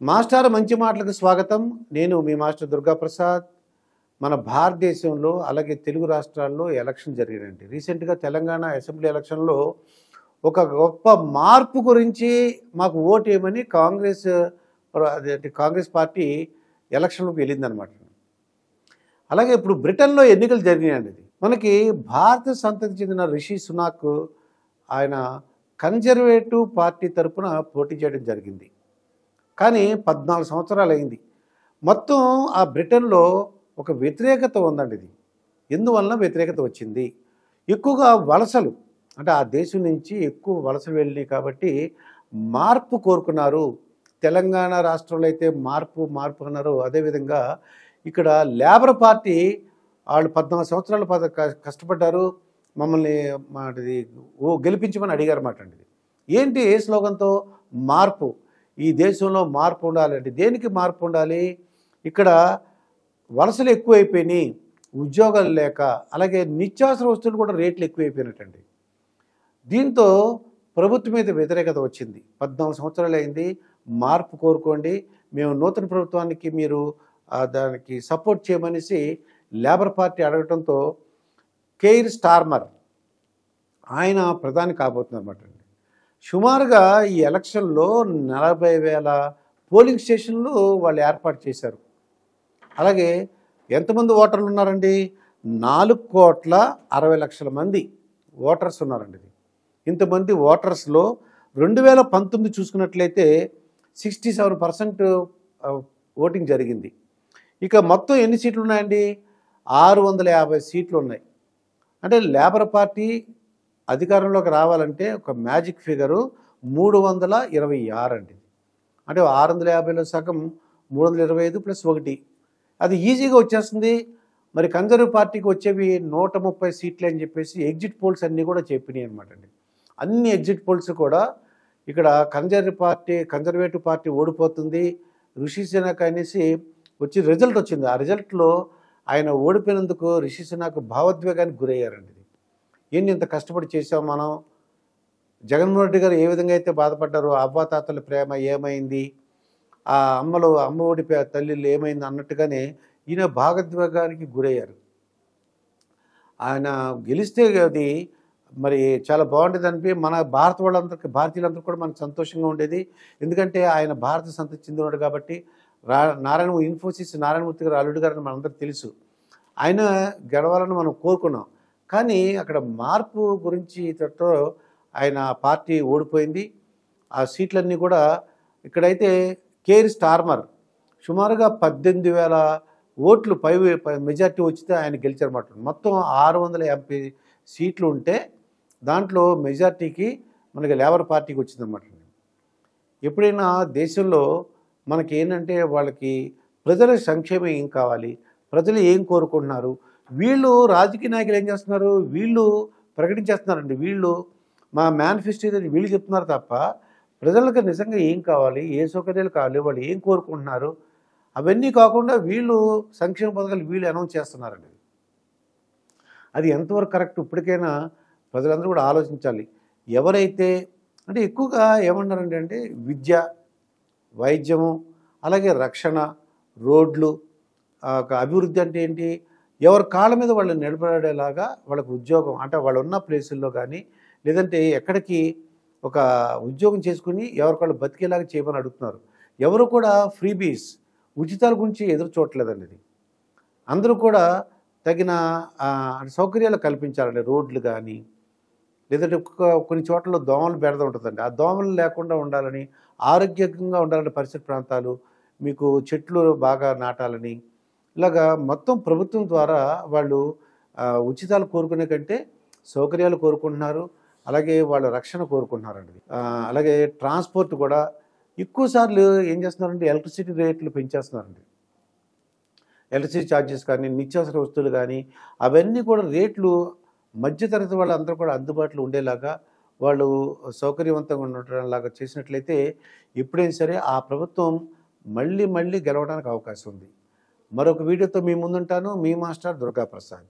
Master మంచి మాటలకు స్వాగతం. నేను మీ మాస్టర్ దుర్గాప్రసాద్. మన భారతదేశంలో అలాగే తెలుగు రాష్ట్రాల్లో ఎలక్షన్ జరిగాయండి. రీసెంట్గా తెలంగాణ అసెంబ్లీ ఎలక్షన్లో ఒక గొప్ప మార్పు గురించి మాకు ఓటు వేయమని కాంగ్రెస్ పార్టీ ఎలక్షన్లోకి వెళ్ళిందనమాట. అలాగే ఇప్పుడు బ్రిటన్లో ఎన్నికలు జరిగినాయండి. మనకి భారత సంతతికి చెందిన రిషి సునాక్ ఆయన కన్జర్వేటివ్ పార్టీ తరఫున పోటీ చేయడం జరిగింది. కానీ 14 సంవత్సరాలు అయింది. మొత్తం ఆ బ్రిటన్లో ఒక వ్యతిరేకత ఉందండి. ఇది ఎందువలన వ్యతిరేకత వచ్చింది? ఎక్కువగా వలసలు, అంటే ఆ దేశం నుంచి ఎక్కువ వలసలు వెళ్ళినాయి కాబట్టి మార్పు కోరుకున్నారు. తెలంగాణ రాష్ట్రంలో అయితే మార్పు అన్నారు. అదేవిధంగా ఇక్కడ లేబర్ పార్టీ వాళ్ళు 14 సంవత్సరాలు కష్టపడ్డారు, మమ్మల్ని మాది గెలిపించమని అడిగారు అన్నమాట అండి. ఏంటి ఏ స్లోగన్తో? మార్పు. ఈ దేశంలో మార్పు ఉండాలంటే దేనికి మార్పు ఉండాలి? ఇక్కడ వలసలు ఎక్కువైపోయినాయి, ఉద్యోగాలు లేక, అలాగే నిత్యావసర వస్తువులు కూడా రేట్లు ఎక్కువైపోయినట్టండి. దీంతో ప్రభుత్వం మీద వ్యతిరేకత వచ్చింది. 14 సంవత్సరాలు అయింది, మార్పు కోరుకోండి, మేము నూతన ప్రభుత్వానికి మీరు దానికి సపోర్ట్ చేయమనేసి లేబర్ పార్టీ అడగటంతో కేర్ స్టార్మర్ ఆయన ప్రధాని కాబోతున్నమాట అండి. సుమారుగా ఈ ఎలక్షన్లో 40,000 పోలింగ్ స్టేషన్లు వాళ్ళు ఏర్పాటు చేశారు. అలాగే ఎంతమంది ఓటర్లు ఉన్నారండి? 4,60,00,000 మంది ఓటర్స్ ఉన్నారండి. ఇంతమంది ఓటర్స్లో 2019 చూసుకున్నట్లయితే 67% ఓటింగ్ జరిగింది. ఇక మొత్తం ఎన్ని సీట్లు ఉన్నాయండి? 650 సీట్లు ఉన్నాయి. అంటే లేబర్ పార్టీ అధికారంలోకి రావాలంటే ఒక మ్యాజిక్ ఫిగరు 326 అండి. అంటే 650లో సగం 325 + 1, అది ఈజీగా వచ్చేస్తుంది. మరి కన్జర్వేటివ్ పార్టీకి వచ్చేవి 130 సీట్లు అని చెప్పేసి ఎగ్జిట్ పోల్స్ అన్నీ కూడా చెప్పినాయి అనమాట అండి. అన్ని ఎగ్జిట్ పోల్స్ కూడా ఇక్కడ కన్జర్వేటివ్ పార్టీ ఓడిపోతుంది, రిషి సునాక్ అనేసి వచ్చి రిజల్ట్ వచ్చింది. ఆ రిజల్ట్లో ఆయన ఓడిపోయినందుకు రిషి సునాక్ భావోద్వేగానికి గురయ్యారండి. ఏంటి ఇంత కష్టపడి చేసాం మనం, జగన్మోహన్ రెడ్డి గారు ఏ విధంగా అయితే బాధపడ్డారో, అవ్వాతాతల ప్రేమ ఏమైంది, ఆ అమ్మ ఓడిపోయే తల్లిళ్ళు ఏమైంది అన్నట్టుగానే ఈయన భావోద్వేగానికి గురయ్యారు. ఆయన గెలిస్తే అది మరి చాలా బాగుండేది అనిపి మన భారతీయులందరూ కూడా మనకు సంతోషంగా ఉండేది. ఎందుకంటే ఆయన భారత సంతతి చెందినవాడు కాబట్టి. ఇన్ఫోసిస్ నారాయణమూర్తి గారు అల్లుడు గారని మనందరికీ తెలుసు. ఆయన గెలవాలని మనం కోరుకున్నాం. కానీ అక్కడ మార్పు గురించి ఆయన పార్టీ ఓడిపోయింది. ఆ సీట్లన్నీ కూడా ఇక్కడైతే కేర్ స్టార్మర్ సుమారుగా 18,000 ఓట్లు మెజార్టీ వచ్చితే ఆయన గెలిచారన్నమాట. మొత్తం 680 సీట్లు ఉంటే దాంట్లో మెజార్టీకి మనకి లేబర్ పార్టీకి వచ్చిందన్నమాట. ఎప్పుడైనా దేశంలో మనకి ఏంటంటే వాళ్ళకి ప్రజల సంక్షేమం ఏం కావాలి, ప్రజలు ఏం కోరుకుంటున్నారు, వీళ్ళు రాజకీయ నాయకులు ఏం చేస్తున్నారు, వీళ్ళు ప్రకటించేస్తున్నారండి. వీళ్ళు మా మేనిఫెస్టో వీళ్ళు చెప్తున్నారు తప్ప ప్రజలకు నిజంగా ఏం కావాలి, ఏ సౌకర్యాలు కావాలి, వాళ్ళు ఏం కోరుకుంటున్నారు అవన్నీ కాకుండా వీళ్ళు సంక్షేమ పథకాలు వీళ్ళు అనౌన్స్ చేస్తున్నారండి. అది ఎంతవరకు కరెక్ట్? ఇప్పటికైనా ప్రజలందరూ కూడా ఆలోచించాలి. ఎవరైతే అంటే ఎక్కువగా ఏమన్నారండి అంటే విద్య, వైద్యము, అలాగే రక్షణ, రోడ్లు, అభివృద్ధి అంటే ఏంటి, ఎవరి కాళ్ళ మీద వాళ్ళు నిలబడేలాగా వాళ్ళకు ఉద్యోగం, అంటే వాళ్ళు ఉన్న ప్లేసుల్లో కానీ లేదంటే ఎక్కడికి ఒక ఉద్యోగం చేసుకుని ఎవరికాళ్ళు బతికేలాగా చేయమని అడుగుతున్నారు. ఎవరు కూడా ఫ్రీబీస్, ఉచితాల గురించి ఎదురు చూడట్లేదండి. ఇది అందరూ కూడా తగిన సౌకర్యాలు కల్పించాలండి. రోడ్లు కానీ లేదంటే కొన్ని చోట్ల దోమలు బెడద ఉంటుందండి, ఆ దోమలు లేకుండా ఉండాలని, ఆరోగ్యంగా ఉండాలని పరిసర ప్రాంతాలు, మీకు చెట్లు బాగా నాటాలని, ఇలాగా మొత్తం ప్రభుత్వం ద్వారా వాళ్ళు ఉచితాలు కోరుకునే కంటే సౌకర్యాలు కోరుకుంటున్నారు. అలాగే వాళ్ళ రక్షణ కోరుకుంటున్నారండి. అలాగే ట్రాన్స్పోర్ట్ కూడా ఎక్కువసార్లు ఏం చేస్తున్నారంటే ఎలక్ట్రిసిటీ రేట్లు పెంచేస్తున్నారండి. ఎలక్ట్రిసిటీ ఛార్జెస్ కానీ, నిత్యావసర వస్తువులు కానీ, అవన్నీ కూడా రేట్లు మధ్యతరగతి వాళ్ళందరూ కూడా అందుబాటులో ఉండేలాగా వాళ్ళు సౌకర్యవంతంగా ఉండటంలాగా చేసినట్లయితే ఎప్పుడైనా సరే ఆ ప్రభుత్వం మళ్ళీ గెలవడానికి అవకాశం ఉంది. మరొక వీడియోతో మీ ముందుంటాను. మీ మాస్టర్ దుర్గాప్రసాద్.